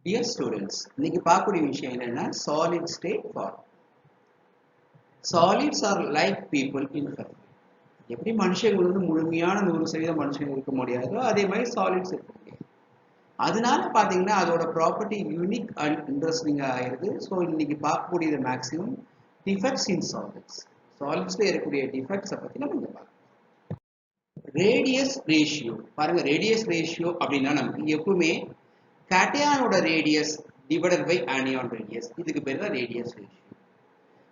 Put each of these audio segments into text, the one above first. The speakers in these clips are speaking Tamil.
Dear students, இன்னைக்கு பார்க்கக்கூடிய விஷயம் என்னன்னா solid state form. Solids are like people in fact. எப்படி மனுஷங்க வந்து முழுமையான 100% மனுஷங்க இருக்க முடியாதோ அதே மாதிரி சாலிட்ஸ் இருக்க முடியாது. அதனால பாத்தீங்கன்னா அதோட ப்ராப்பர்ட்டி யூனிக் அண்ட் இன்ட்ரெஸ்டிங்கா ஆயிருது. ஸோ இன்னைக்கு பார்க்கக்கூடியது மேக்ஸிமம் டிஃபெக்ட்ஸ் இன் சாலிட்ஸ். சாலிட்ஸ்ல இருக்கக்கூடிய டிஃபெக்ட்ஸை பத்தி நம்ம இங்க பார்க்கலாம். ரேடியஸ் ரேஷியோ பாருங்க. ரேடியஸ் ரேஷியோ அப்படின்னா நமக்கு எப்பவுமே கேட்டையானோட radius divided by anion radius, இதுக்கு பேர் தான் ரேடியஸ் ரேஷியோ.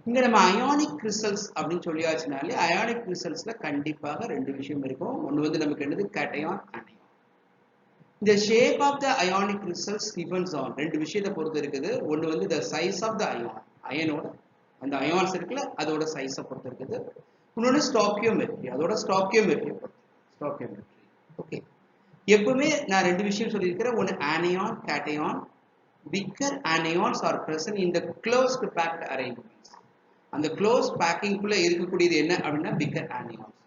இங்க நம்ம அயானிக் கிறிஸ்டல்ஸ் அப்படின்னு சொல்லியாச்சுனாலே அயானிக் கிறிஸ்டல்ஸ்ல கண்டிப்பாக ரெண்டு விஷயம் இருக்கும். ஒன்று வந்து நமக்கு என்னது கேட்டையான், ஆனியான். இந்த shape of the ionic crystals depends on ரெண்டு விஷயத்தை பொறுத்து இருக்குது. ஒன்று வந்து the size of the ion, அயனோட அந்த அயான்ஸ் இருக்குல்ல அதோட சைஸை பொறுத்து இருக்குது. இன்னொன்று ஸ்டாக்கியோமெட்ரி, அதோட ஸ்டாக்கியோமெட்ரியை பொறுத்து. Stoichiometry okay. எப்பவுமே நான் ரெண்டு விஷயம் சொல்லியிருக்கிறேன். ஒன்று anion, cation. Bigger anions are present in the closed packed arrangements. அந்த க்ளோஸ் பேக்கிங்குள்ள இருக்கக்கூடியது என்ன அப்படின்னா பிக்கர் ஆனியான்ஸ்.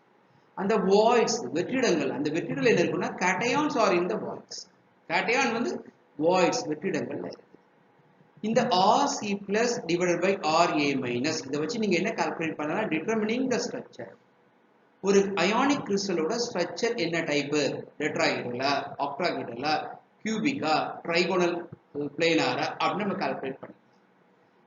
அந்த வாய்ட்ஸ் வெற்றிடங்கள், அந்த வெற்றிடங்கள் என்ன இருக்குன்னா கேட்டையான்ஸ் ஆர் இன் த வாய்ட்ஸ். கேட்டையான் வந்து வாய்ட்ஸ் வெற்றிடங்கள்ல இருக்கு. இந்த RC plus divided by RA minus இதை வச்சு நீங்க என்ன கால்குலேட் பண்ணலாம்? Determining the structure. ஒரு அயானிக் கிறிஸ்டலோட ஸ்ட்ரக்சர் என்ன டைப்பு? டெட்ராஹெட்ரலா, ஆக்டாஹெட்ரலா, கியூபிக்கா, ட்ரைகோனல், பிளேனாரா அப்படின்னு நம்ம கால்குலேட் பண்ணிக்கலாம்.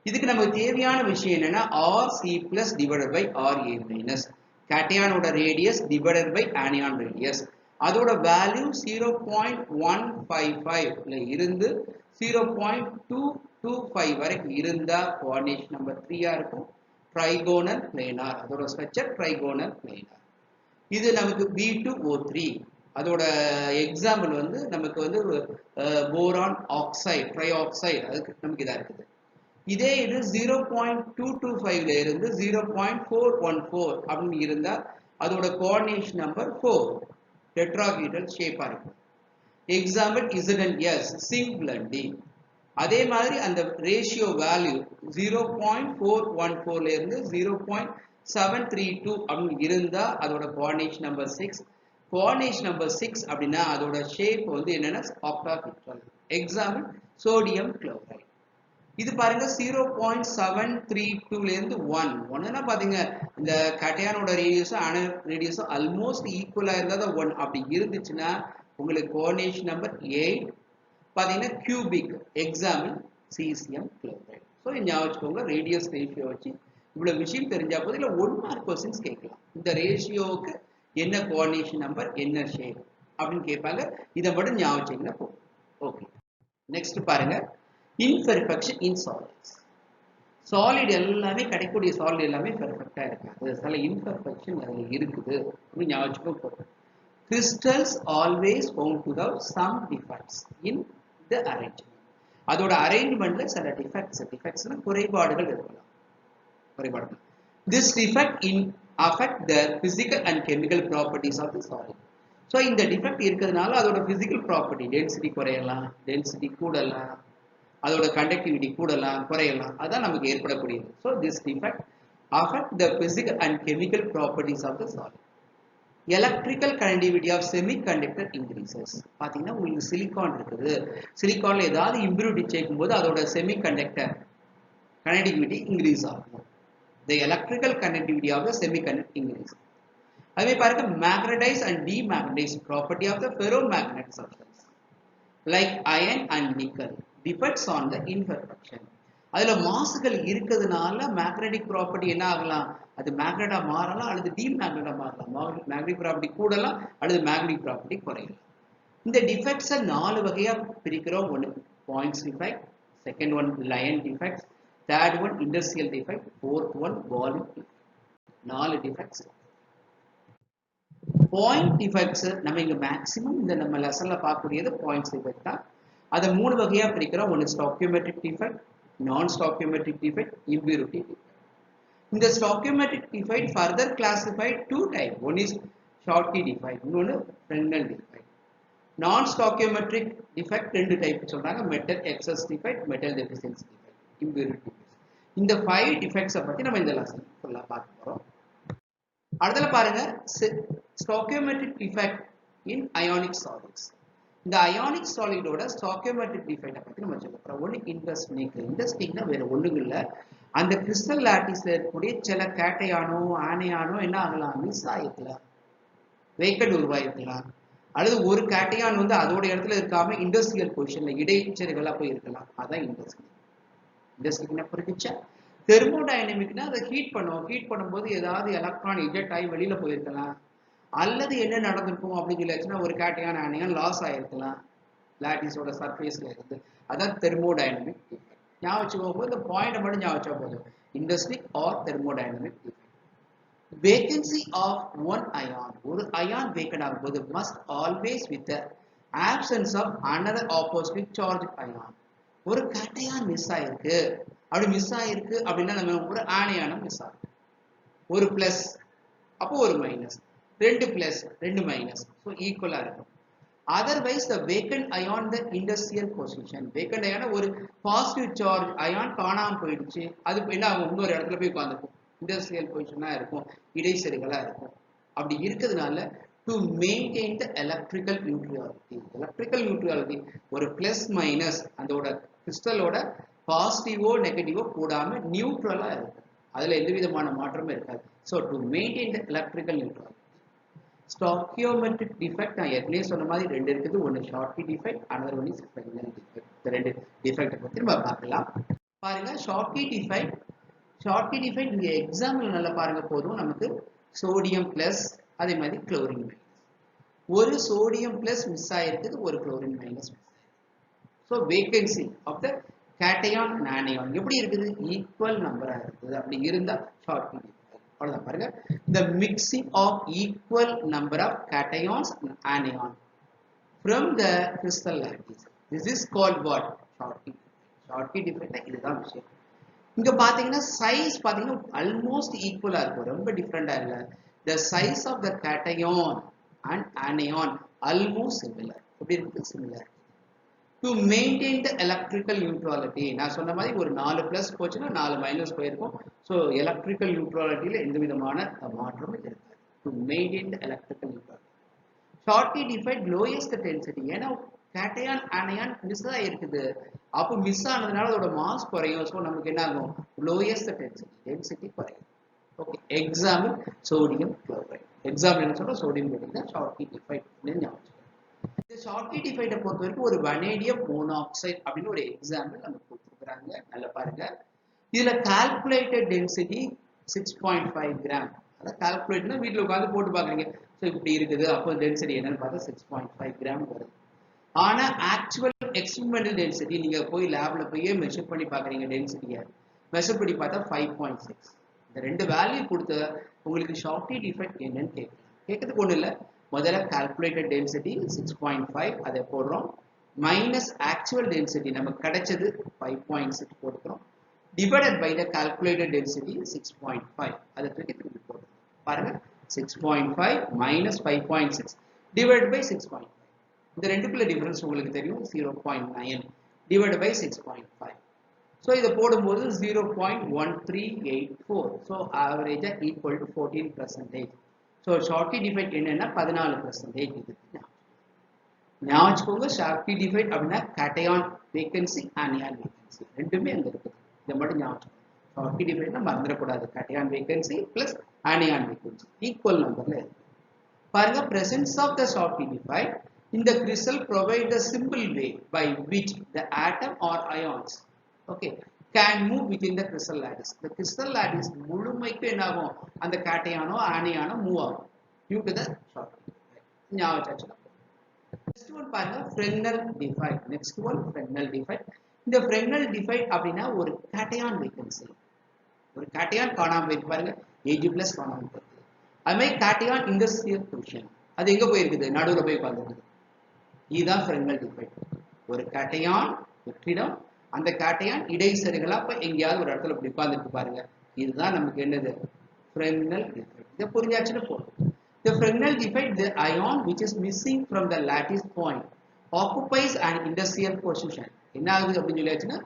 இதுக்கு நமக்கு தேவையான விஷயம் என்னன்னா RC plus divided by RA minus. கேட்டையானோட radius divided by anion radius. அதோட வேல்யூ 0.155ல இருந்து 0.225 வரைக்கும் இருந்தா கோஆர்டினேஷன் நம்பர் 3 இருக்கும். ட்ரைகோனல் பிளேனார், அதோட ஸ்ட்ரக்சர் ட்ரைகோனல் பிளேனார். இது நமக்கு B2O3. அதோட எக்ஸாம்பிள் வந்து நமக்கு வந்து போரான் ஆக்சைடு, ட்ரை ஆக்சைடு, அதுக்கு நமக்கு இதா இருக்குது. இதே இது 0.225ல இருந்து 0.414 அப்படின்னு இருந்தா அதோட கோஆர்டினேஷன் நம்பர் 4, டெட்ராஹெட்ரல் ஷேப்பா இருக்கும். Example Z&S, zinc blending. அதே மாதிரி அந்த ரேஷியோ வேல்யூ 0.414ல இருந்து 0.732 அப்படின்னு இருந்தா அதோட கோஆர்டினேஷன் நம்பர் 6. கோஆர்டினேஷன் நம்பர் 6 அப்படின்னா அதோட ஷேப் வந்து என்னன்னா ஆக்டாஹெட்ரல். Example sodium chloride. இது பாருங்க 0.732ல இருந்து 1 பாத்தீங்க. இந்த கேட்டையானோட ரேடியஸும் ஆனியான் ரேடியஸும் ஆல்மோஸ்ட் ஈக்குவலா இருந்தா 1 அப்படி இருந்துச்சுன்னா உங்களுக்கு கோஆர்டினேஷன் நம்பர் 8 பாத்தீங்கன்னா cubic. Example caesium chloride. So ஞாபகம் வச்சுக்கோங்க. ரேடியஸ் ரேஷியோ வச்சு இவ்வளவு விஷயம் தெரிஞ்சா போது இல்லை 1 மார்க் கொஸ்டின்ஸ் கேட்கலாம். இந்த ரேஷியோவுக்கு என்ன கோஆர்டினேஷன் நம்பர், என்ன ஷேப் அப்படின்னு கேட்பாங்க. இதை மட்டும் ஞாபகம் வச்சீங்கன்னா போதும். ஓகே, நெக்ஸ்ட் பாருங்க. இன்பெர்ஃபெக்ஷன் இன் சாலிட்ஸ். சாலிட் எல்லாமே கிடைக்கக்கூடிய சாலிட் எல்லாமே பெர்ஃபெக்டா இருக்காது. சில இன்பெர்ஃபெக்ஷன் அதுல இருக்குது அப்படின்னு ஞாபகம் வச்சுக்கோ போதும். Crystals always found to have some defects in the arrangement. அதோட அரேஞ்ச்மெண்ட்ல சில டிஃபெக்ட்ஸ்னா குறைபாடுகள் இருக்கலாம். குறைபாடுகள். This defect affect the physical and chemical properties of the solid. So இந்த டிஃபெக்ட் இருக்கிறதுனால அதோட பிசிக்கல் ப்ராப்பர்ட்டி டென்சிட்டி குறையலாம், டென்சிட்டி கூடலாம், அதோட கண்டக்டிவிட்டி கூடலாம் குறையலாம். அதான் நமக்கு ஏற்படக்கூடியது. So this defect affect the physical and chemical properties of the solid. Electrical conductivity of semiconductor increases. பார்த்தீங்கன்னா உங்களுக்கு சிலிக்கான் இருக்குது. சிலிக்கான்ல ஏதாவது இம்ப்யூரிட்டி சேர்க்கும் போது அதோட செமிகண்டக்டர் கண்டக்டிவிட்டி இன்க்ரீஸ் ஆகும். The electrical conductivity of the semiconductor increase. அதுவே பாருங்க magnetize and demagnetize property of the ferromagnet substance like iron and nickel depends on the imperfection. அதுல மாசுகள் இருக்கிறதுனால மேக்னெட்டிக் ப்ராப்பர்ட்டி என்ன ஆகலாம்? அது மேக்னெட்டா மாறலாம் அல்லது டிமேக்னெட்டா மாறலாம். மேக்னெட்டிக் ப்ராப்பர்ட்டி கூடலாம் அல்லது மேக்னெட்டிக் ப்ராப்பர்ட்டி குறையலாம். இந்த டிஃபெக்ட்ஸை 4 வகையா பிரிக்கிறோம். ஒன்று points defect, second one line defects, third one industrial defect, fourth one volume defect. 4 defects. Point defects நம்ம இங்க மேக்ஸிமம் இந்த நம்ம லெசன்ல பார்க்கக்கூடியது பாயிண்ட்ஸ் டிஃபெக்ட் தான். அதை 3 வகையா பிரிக்கிறோம். ஒன்று stoichiometric defect, non-stoichiometric defect, impurity defect. In the stoichiometric defect further classified 2 types. One is Schottky defect, another Fresnel defect. Non-stoichiometric defect 2 types சொல்றாங்க. metal excess defect, metal deficiency defect, impurity defect. இந்த 5 defects பத்தி நம்ம இந்த லெசன் ஃபுல்லா பார்க்க போறோம். அடுத்தல பாருங்க stoichiometric defect in ionic solids. இந்த அயானிக் சாலிடோட ஸ்டாக்கியோமெட்ரிக் டிஃபெக்ட்டை பத்தி நம்ம சொல்ல போறோம். ஒன்று இன்டர்ஸ்டிங்னா வேற ஒண்ணுங்க இல்ல, அந்த கிறிஸ்டல் லாட்டிஸ்ல இருக்கக்கூடிய சில கேட்டையானோ ஆனையானோ என்ன ஆகலாம், மிஸ் ஆகிக்கலாம், வேக்கண்ட் உருவாயிருக்கலாம், அல்லது ஒரு கேட்டையான் வந்து அதோட இடத்துல இருக்காம இண்டஸ்ட்ரியல் பொசிஷன்ல இடைச்செருகளா போய் இருக்கலாம். அதான் இண்டஸ்ட்ரிக்னா புரிஞ்சுச்சா? தெர்மோடைனமிக்னா அதை ஹீட் பண்ணும்போது ஏதாவது எலக்ட்ரான் இஜெக்ட் ஆகி வெளியில போயிருக்கலாம், அல்லது என்ன நடந்திருக்கும் அப்படின்னு சொல்லியாச்சுன்னா ஒரு கேட்டையான் ஆனையான் லாஸ் ஆயிருக்கலாம் லாட்டிஸோட சர்ஃபேஸ்ல இருந்து. அதான் தெர்மோடைனமிக் டிஃபெக்ட். ஞாபகம் வச்சுக்கோங்க, இந்த பாயிண்ட் மட்டும் ஞாபகம் வச்சா போதும். Intrinsic or thermodynamic defect. Vacancy of one ion, ஒரு அயான் வேக்கண்ட் ஆகும்போது must always with absence of another opposite charge ion. ஒரு கேட்டையான் மிஸ் ஆயிருக்கு அப்படின்னா நம்ம ஒரு ஆனையானம் மிஸ் ஆகும். ஒரு பிளஸ் அப்போ ஒரு மைனஸ், ரெண்டு பிளஸ் ரெண்டு மைனஸ், ஸோ ஈக்குவலா இருக்கும். Otherwise the vacant ion the interstitial position, vacant அயான ஒரு பாசிட்டிவ் சார்ஜ் அயான் காணாம போயிடுச்சு, அது என்ன ஆகும், இன்னொரு இடத்துல போய் உட்காந்துருக்கும், இண்டஸ்ட்ரியல் பொசிஷனா இருக்கும், இடைச்செருகளா இருக்கும். அப்படி இருக்கிறதுனால to maintain the electrical neutrality, ஒரு பிளஸ் மைனஸ் அதோட கிறிஸ்டலோட பாசிட்டிவோ நெகட்டிவோ கூடாம நியூட்ரலா இருக்கும், அதுல எந்த விதமான மாற்றமும் இருக்காது. So to maintain the electrical neutrality. Stoichiometric defect நான் ஏற்கனவே சொன்ன மாதிரி ரெண்டு இருக்குது, ஒன்று Schottky defect, another one is Frenkel defect. இந்த ரெண்டு டிஃபெக்ட்டை பற்றி நம்ம பார்க்கலாம். பாருங்க, ஷார்ட்கி டிஃபெக்ட் இந்த எக்ஸாம்பிள் நல்லா பாருங்க போதும். நமக்கு சோடியம் பிளஸ் அதே மாதிரி குளோரின் மைனஸ், ஒரு சோடியம் பிளஸ் மிஸ் ஆயிருக்குது, ஒரு குளோரின் மைனஸ் மிஸ் ஆயிருக்கு. So vacancy of the cation and anion எப்படி இருக்குது, ஈக்குவல் நம்பரா இருக்குது. அப்படி இருந்தா ஷார்ட்கி டிஃபெக்ட். அவ்வளவுதான். பாருங்க, the mixing of equal number of cations and anion from the crystal lattice, this is called what, Schottky defect. இதுதான் விஷயம். இங்க பாத்தீங்கன்னா சைஸ் பாத்தீங்கன்னா ஆல்மோஸ்ட் ஈக்குவலா இருக்கும், ரொம்ப டிஃபரெண்டா இல்ல. the size of the cation and anion almost similar. எப்படி இருக்கு, similar. to maintain the electrical neutrality, நான் சொன்ன மாதிரி ஒரு 4 பிளஸ் போச்சுன்னா 4 மைனஸ் போயிருக்கும். ஸோ எலக்ட்ரிக்கல் நியூட்ரலிட்டியில எந்த விதமான மாற்றமும் இருக்காது. to maintain the electrical neutrality. Schottky defect lowest density, ஏன்னா கேட்டையான் ஆனையான் மிஸ் ஆகிருக்குது, அப்போ மிஸ் ஆனதுனால அதோட மாஸ் குறையும். ஸோ நமக்கு என்ன ஆகும், லோயஸ்ட் டென்சிட்டி குறையும். Okay, example sodium chloride. Example என்ன சொல்றோம், சோடியம் குளோரைட் தான் ஷார்ட்கி டிஃபெக்ட் ஞாபகம். இந்த ஷார்ட்கி டிஃபெக்ட்டை பொறுத்த வரைக்கும் ஒரு வனேடியம் மோனாக்சைடு அப்படின்னு ஒரு எக்ஸாம்பிள் நமக்கு கொடுத்துருக்காங்க. நல்லா பாருங்க, இதுல கால்குலேட்டட் டென்சிட்டி 6.5 கிராம். அதான் கால்குலேட்னா வீட்டில் உட்காந்து போட்டு பாக்குறீங்க, ஸோ இப்படி இருக்குது, அப்போ டென்சிட்டி என்னன்னு பார்த்தா 6.5 கிராம் வருது. ஆனா ஆக்சுவல் எக்ஸ்பெரிமெண்டல் டென்சிட்டி நீங்க போய் லேப்ல போய் மெஷர் பண்ணி பாக்குறீங்க, டென்சிட்டியை மெஷர் பண்ணி பார்த்தா 5.6. இந்த ரெண்டு வேல்யூ கொடுத்த உங்களுக்கு ஷார்ட்கி டிஃபெக்ட் என்னன்னு கேட்கறதுக்கு ஒண்ணு இல்லை. முதல்ல கால்குலேட்டட் டென்சிட்டி 6.5 அதை போடுறோம், மைனஸ் ஆக்சுவல் டென்சிட்டி நமக்கு கிடைச்சது 5.6 போடுறோம், divided by the calculated density 6.5. அதை தூக்கி திருப்பி போடுறோம். பாருங்க, 6.5 minus 5.6 divided by 6.5. இந்த ரெண்டுக்குள்ள டிஃபரன்ஸ் உங்களுக்கு தெரியும், 0.9 divided by 6.5. ஸோ இதை போடும்போது 0.1384. ஸோ ஆவரேஜா ஈக்குவல் டு 14%. ஸோ ஷார்ட்கி டிஃபெக்ட் என்னன்னா 14% இது. ஞாபகம் வச்சுக்கோங்க, ஷார்ட்கி டிஃபெக்ட் அப்படின்னா கேட்டையான் வேகன்சி, ஆனியான் வேகன்சி ரெண்டுமே அங்க இருக்குது. இதை மட்டும் ஞாபகம். ஷார்ட்கி டிஃபெக்ட்னா மறந்துடக்கூடாது, cation vacancy plus anion vacancy equal நம்பர்ல இருக்கு. பாருங்க, presence of the Schottky defect in the crystal provide the simple way by which the atom or ions, okay, can move within the crystal lattice. The crystal lattice முழுமைக்கு என்ன ஆகும், அந்த கேட்டையானோ ஆனியானோ மூவ் ஆகும் due to the Schottky defect. ஞாபகம் வச்சுக்கோங்க. நெக்ஸ்ட் ஒன் பாருங்க, Fresnel defect. Next one Fresnel defect. இந்த Fresnel defect அப்படின்னா ஒரு கேட்டையான் வேகன்சி, ஒரு கேட்டையான் காணாம போயிருக்கு. பாருங்க, Ag+ காணாம போயிருக்கு. அது மாதிரி கேட்டையான் இண்டஸ்ட்ரியல் பொசிஷன், அது எங்க போயிருக்குது, நடுவில் போய் உட்கார்ந்துருக்குது. இதுதான் Fresnel defect. ஒரு கேட்டையான் வெற்றிடம், அந்த கேட்டையான் இடைச்செருகளா போய் எங்கேயாவது ஒரு இடத்துல இப்படி உட்கார்ந்துட்டு பாருங்க. இதுதான் நமக்கு என்னது, Fresnel defect. இதை புரிஞ்சாச்சுன்னு போதும். The Fresnel defect, the ion which is missing from the lattice point occupies an industrial position. என்ன ஆகுது அப்படின்னு சொல்லியாச்சுன்னா,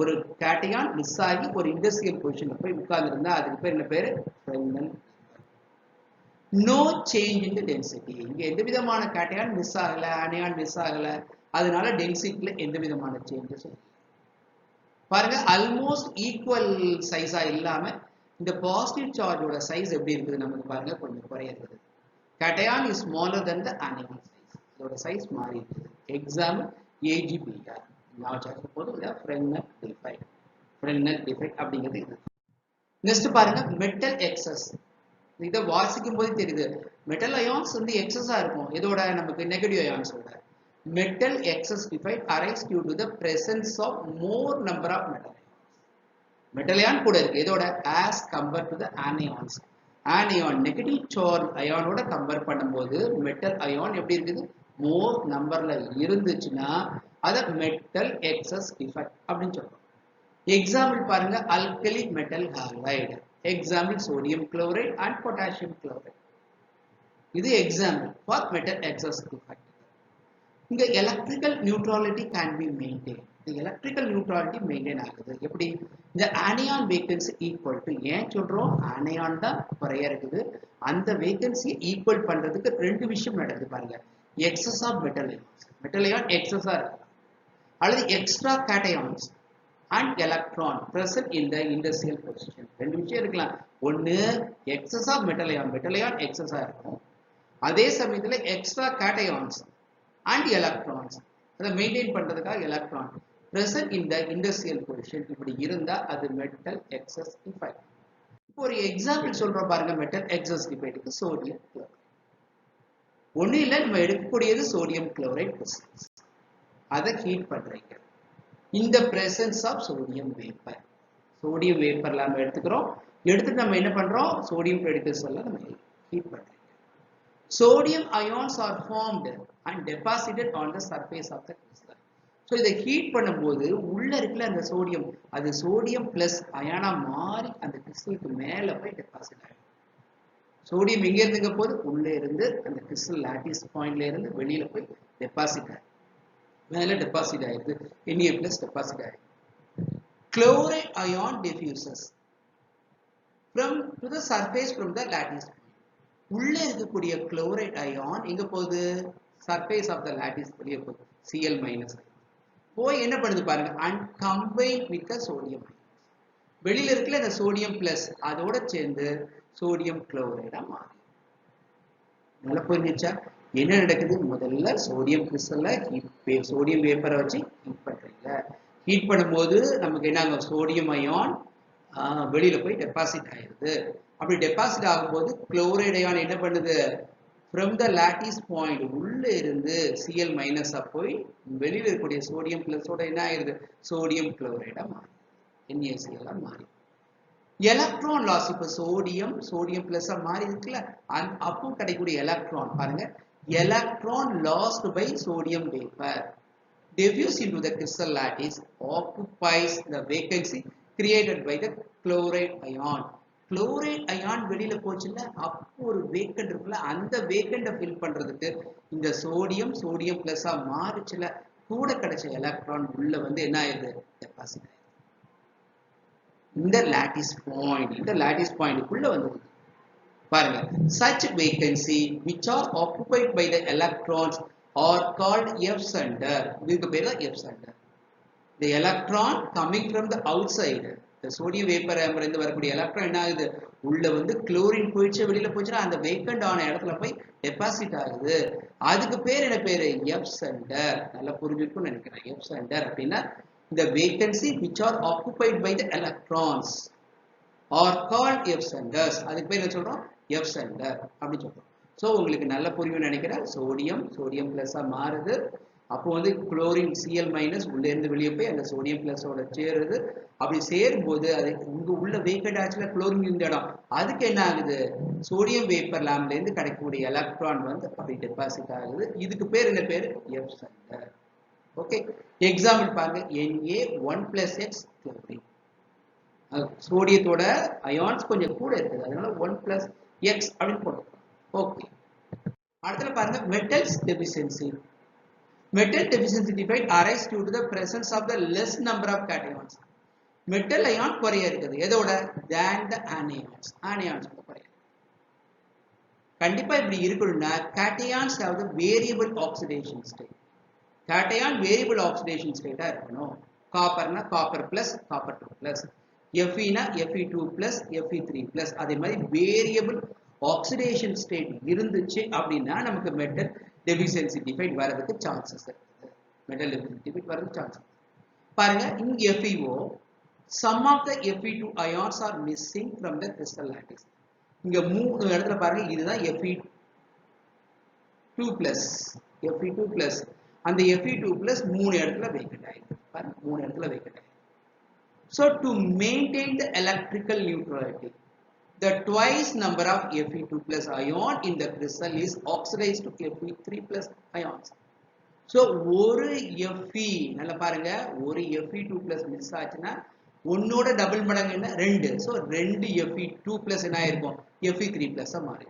ஒரு கேட்டையான் மிஸ் ஆகி ஒரு இண்டஸ்ட்ரியல் பொசிஷன்ல போய் உட்கார்ந்துருந்தா அதுக்கு பேர் என்ன பேரு, Fresnel. no change in the density. இங்க எந்த விதமான கேட்டையான் மிஸ் ஆகல, அணையான் மிஸ் ஆகல, அதனால டென்சிட்டில எந்த விதமான சேஞ்சஸ் பாருங்க. ஆல்மோஸ்ட் ஈக்குவல் சைஸா இல்லாம இந்த பாசிட்டிவ் சார்ஜோட சைஸ் எப்படி இருக்குது நமக்கு பாருங்க, கொஞ்சம் குறைய இருக்குது. Cation is smaller than the anion size, இதோட சைஸ் மாறி இருக்குது. எக்ஸாம்பிள் AgBr ஞாபகம் போது இல்ல ஃப்ரெனெல் டிஃபெக்ட், ஃப்ரெனெல் டிஃபெக்ட் அப்படிங்கிறது இது. நெக்ஸ்ட் பாருங்க மெட்டல் எக்ஸஸ். இதை வாசிக்கும் போது தெரியுது மெட்டல் அயான்ஸ் வந்து எக்ஸஸா இருக்கும், இதோட நமக்கு நெகட்டிவ் அயான்ஸோட. Metal excess defect arise due to the presence of more number of metal ions. Metal ion கூட இருக்கு இதோட as compared to the anions. anion negative charge அயானோட கம்பேர் பண்ணும்போது மெட்டல் அயான் எப்படி இருக்குது, மோர் நம்பர்ல இருந்துச்சுன்னா அத மெட்டல் எக்ஸஸ் டிஃபெக்ட் அப்படின்னு சொல்றோம். எக்ஸாம்பிள் பாருங்க alkali metal halide, example sodium chloride and potassium chloride. இது example for metal excess defect. இங்க electrical neutrality can be maintain. இந்த எலக்ட்ரிக்கல் நியூட்ரலிட்டி மெயின்டைன் ஆகுது எப்படி, இந்த அனியான் வேகன்சி ஈக்குவல் டு, ஏன் சொல்றோம் அனியான் தான் குறைய இருக்குது, அந்த வேகன்சி ஈக்குவல் பண்றதுக்கு ரெண்டு விஷயம் நடக்குது பாருங்க. Excess of metal ions, metal ion எக்ஸஸா இருக்கு, அல்லது extra cations and electron present in the industrial position. ரெண்டு விஷயம் இருக்கலாம். ஒன்னு excess of metal ion excess இருக்கும், அதே சமயத்துல extra cations and electrons அதை மெயின்டைன் பண்றதுக்காக electron present in the industrial position. இப்படி இருந்தா அது metal excess defect. இப்போ ஒரு எக்ஸாம்பிள் சொல்றோம் பாருங்க metal excess defectக்கு sodium chloride. ஒண்ணு இல்ல, நம்ம எடுக்கக்கூடியது sodium chloride crystals. அதை ஹீட் பண்றீங்க in the presence of sodium vapor. sodium vapor நம்ம எடுத்துக்கிறோம், எடுத்துட்டு நம்ம என்ன பண்றோம், sodium chloride crystal நம்ம ஹீட் பண்றோம். sodium ions are formed and deposited on the surface of the crystal. so இதை ஹீட் பண்ணும்போது உள்ள இருக்கிற அந்த சோடியம், அது சோடியம் பிளஸ் அயானா மாறி அந்த கிறிஸ்டலுக்கு மேல போய் டெபாசிட் ஆகும். சோடியம் எங்க இருந்துங்க போது உள்ள இருந்து அந்த கிறிஸ்டல் லாட்டிஸ் பாயிண்ட்ல இருந்து வெளியில போய் டெபாசிட் ஆகும், மேல டெபாசிட் ஆயிருக்கு, Na+ டெபாசிட் ஆயிருக்கு. chloride ion diffuses from to the surface from the lattice point. உள்ள இருக்கக்கூடிய chloride ion எங்க போகுது, surface of the lattice வெளிய போகுது, Cl- போய் என்ன பண்ணுது பாருங்க, and combine with the sodium. வெளியில இருக்கிற இந்த சோடியம் பிளஸ் அதோட சேர்ந்து சோடியம் குளோரைடா மாறும். நல்லா புரிஞ்சுச்சா என்ன நடக்குது, முதல்ல சோடியம் கிறிஸ்டல்ல சோடியம் வேப்பரை வச்சு ஹீட் பண்றீங்க, ஹீட் பண்ணும்போது நமக்கு என்ன ஆகும், சோடியம் அயான் வெளியில போய் டெபாசிட் ஆயிடுது. அப்படி டெபாசிட் ஆகும்போது குளோரைடு அயான் என்ன பண்ணுது, ஃப்ரம் த லாட்டிஸ் பாயிண்ட் உள்ள இருந்து Cl- போய் வெளியில இருக்கக்கூடிய சோடியம் பிளஸோட என்ன ஆயிருது, சோடியம் குளோரைடா மாறி NaCl மாறி. எலக்ட்ரான் லாஸ், இப்ப சோடியம் பிளஸ் மாறி இருக்குல்ல, அப்போ கிடைக்கக்கூடிய எலக்ட்ரான் பாருங்க, electron lost by sodium vapor diffused into the crystal lattice occupies the vacancy created by the chloride ion. chloride ion வெளியில போச்சுன்னா அப்போ ஒரு வேக்கண்ட் இருக்குல்ல, அந்த வேக்கண்ட ஃபில் பண்றதுக்கு இந்த சோடியம் பிளஸா மாறிச்சுல கூட கிடைச்ச எலக்ட்ரான் உள்ள வந்து என்ன ஆயிருது, டெபாசிட் ஆயிருது. இந்த லாட்டிஸ் பாயிண்ட்க்குள்ள வந்துருது பாருங்க. such vacancy which are occupied by the electrons are called F center. இதுக்கு பேர் தான் F center. the electron coming from the outside, the sodium vapor இருந்து வரக்கூடிய எலக்ட்ரான் என்ன ஆகுது, உள்ள வந்து குளோரின் போயிடுச்சு, வெளியில போச்சுன்னா அந்த வேக்கண்ட் ஆன இடத்துல போய் டெபாசிட் ஆகுது. அதுக்கு பேர் என்ன பேரு, F center. நல்லா புரிஞ்சிருக்கும்னு நினைக்கிறேன். F center அப்படின்னா the vacancy which are occupied by the electrons are called F centers. அதுக்கு பேர் என்ன சொல்றோம், F center அப்படி சொல்றோம். சோ உங்களுக்கு நல்ல புரியும் நினைக்கிறேன். சோடியம் பிளஸா மாறுது, அப்போ வந்து குளோரின் Cl- உள்ள இருந்து வெளியே போய் அந்த சோடியம் பிளஸோட சேருது. அப்படி சேரும்போது அது உங்க உள்ள வேக்கண்ட் ஆச்சுல குளோரின் இருந்த இடம், அதுக்கு என்ன ஆகுது, சோடியம் வேப்பர் லேம்ப்ல இருந்து கிடைக்கக்கூடிய எலக்ட்ரான் வந்து அப்படி டெபாசிட் ஆகுது. இதுக்கு பேர் என்ன பேரு, F center. ஓகே, எக்ஸாம்பிள் பாருங்க, Na1+X குளோரின். சோடியத்தோட அயான்ஸ் கொஞ்சம் கூட இருக்குது, அதனால 1+X அப்படின்னு போட்டுக்கலாம். ஓகே, அடுத்து பாருங்க metals deficiency. Metal deficiency defect arise due to the presence of the less number of cations. Metal ion குறைய இருக்குது, எதோட, than the anions. anions குறைய. கண்டிப்பா இப்படி இருக்கணும்னா cations have the variable oxidation state. Cation variable oxidation state இருக்கணும். காப்பர்னா copper plus copper 2 plus, Fe Fe2 plus Fe3 plus. அதே மாதிரி வேரியபிள் ஆக்சிடேஷன் ஸ்டேட் இருந்துச்சு அப்படின்னா நமக்கு மெட்டல் டெஃபிஷியன்சி டிஃபெக்ட் வரதுக்கு சான்சஸ் இருக்குது. மெட்டல் டெஃபிஷியன்சி டிஃபெக்ட் வரதுக்கு சான்சஸ். பாருங்க இங்க FeO, some of the Fe2 ions are missing from the crystal lattice. இங்க மூணு இடத்துல பாருங்க, இதுதான் Fe2 பிளஸ் Fe2 பிளஸ். அந்த Fe2 பிளஸ் மூணு இடத்துல வேக்கண்ட் ஆயிருக்கு. பாருங்க மூணு இடத்துல வேக்கண்ட் ஆயிருக்கு. So to maintain the electrical neutrality, the twice number of Fe2 plus ion in the crystal is oxidized to Fe3 plus ions. So ஒரு Fe நல்லா பாருங்க, ஒரு Fe2 plus மிஸ் ஆச்சுன்னா ஒன்னோட டபுள் மடங்கு என்ன 2. ஸோ 2 Fe2 plus என்ன ஆயிருக்கும் Fe3 plus மாறி.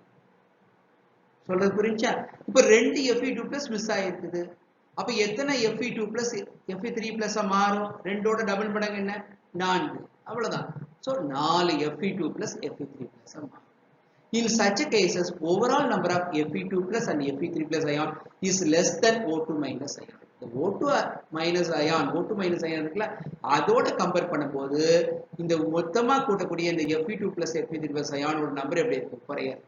சொல்றது புரிஞ்சா? இப்போ 2 Fe2 plus மிஸ் ஆயிருக்குது. அப்ப எத்தனை Fe2 plus Fe3 plus மாறும்? 2ஓட டபுள் மடங்கு என்ன 4. அவ்வளவுதான். So 4 Fe2 plus Fe3 plus மாறும். In such cases, overall number of Fe2 plus and Fe3 plus ion is less than O2 minus ion. The O2 minus ion, O2 minus ion இருக்குல்ல, அதோட கம்பேர் பண்ணும்போது இந்த மொத்தமா கூட்டக்கூடிய இந்த Fe2 plus Fe3 plus ion ஒரு நம்பர் எப்படி இருக்கும்? குறையாது.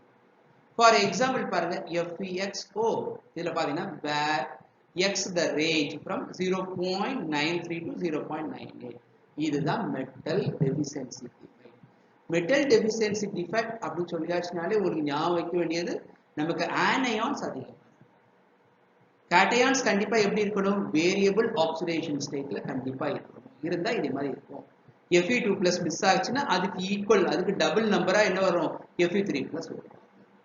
ஃபார் எக்ஸாம்பிள் பாருங்க, FeXO இதுல பாத்தீங்கன்னா where X the range from 0.93 to 0.98. இதுதான் metal deficiency defect. Metal deficiency defect அப்படின்னு சொல்லியாச்சுனாலே ஒரு ஞாபகம் வைக்க வேண்டியது நமக்கு ஆனயான்ஸ் அதிகம். கேட்டயான்ஸ் கண்டிப்பா எப்படி இருக்கணும்? வேரியபிள் ஆக்சிடேஷன் ஸ்டேட்ல கண்டிப்பா இருக்கணும். இருந்தா இதே மாதிரி இருக்கும். Fe2 plus மிஸ் ஆச்சுன்னா அதுக்கு ஈக்குவல், அதுக்கு டபுள் நம்பரா என்ன வரும்? Fe3 plus வரும்.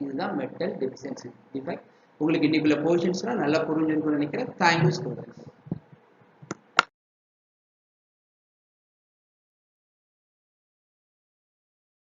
இதுதான் மெட்டல் டெஃபிஷியன்சி டிஃபெக்ட். உங்களுக்கு இன்னைக்குள்ள போர்ஷன்ஸ்லாம் நல்லா புரிஞ்சுன்னு நினைக்கிறேன். Thank you students.